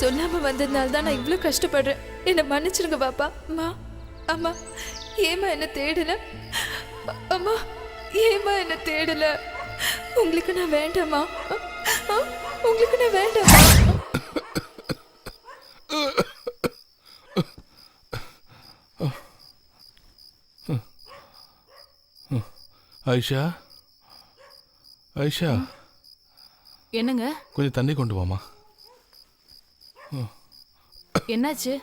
சொல்லாம வந்ததுனால தான் நான் இவ்வளவு கஷ்டப்படுறேன். என்ன மன்னிச்சிருங்க பாப்பா. அம்மா அம்மா ஏமா என்ன தேடல? அம்மா ஏமா என்ன தேடல? உங்களுக்கு நான் வேண்டாமா? உங்களுக்கு நான் வேண்டாமா? ஐஷா, ஐஷா, என்னங்க? கொஞ்சம் தண்ணி கொண்டு வாமா. என்னாச்சு?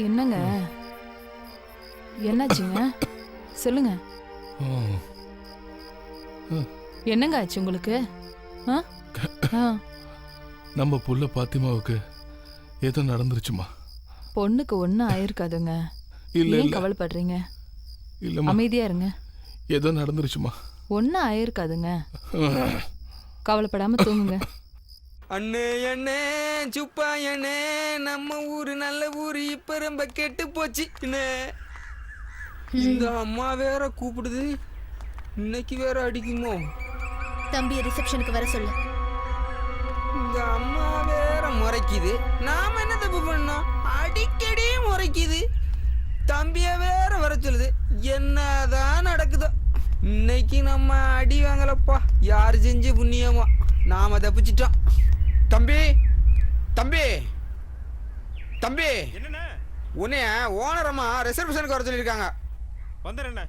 என்னங்க என்னாச்சுங்க? சொல்லுங்க. என்னங்க ஆச்சு உங்களுக்கு? நம்ம புள்ள பாத்திமாவுக்கு ஏதோ நடந்துருச்சுமா. பொண்ணுக்கு ஒன்றும் ஆயிருக்காதுங்க. இல்ல ஏன் கவலைப்படுறீங்க? இல்லம்மா, அமைதியா இருங்க. ஏதோ நடந்துருச்சுமா. ஒன்றும் ஆயிருக்காதுங்க. கவலைப்படாம தூங்குங்க. அண்ணே அண்ணே சுப்பா அண்ணே, நம்ம ஊரு நல்ல ஊரு இப்ப ரொம்ப கெட்டு போச்சு. இந்த அம்மா வேற கூப்பிடுது, இன்னைக்கு வேற அடிக்குமோ? தம்பி ரிசப்ஷனுக்கு வர சொல்லு. இந்த அம்மா வேற முறைக்குது, நாம என்ன தப்பு பண்ணோம்? அடிக்கடி முறைக்குது. தம்பிய வேற வர சொல்லுது. என்னதான் நடக்குதோ? இன்னைக்கு நம்ம அடி வாங்கலப்பா. யாரு செஞ்சு புண்ணியமோ நாம தப்பிச்சிட்டோம். தம்பி தம்பி தம்பி, என்னண்ணே? உன்னைய ஓனரம்மா ரிசர்வேஷனுக்கு வர சொல்லியிருக்காங்க. வந்துடுறேண்ணே.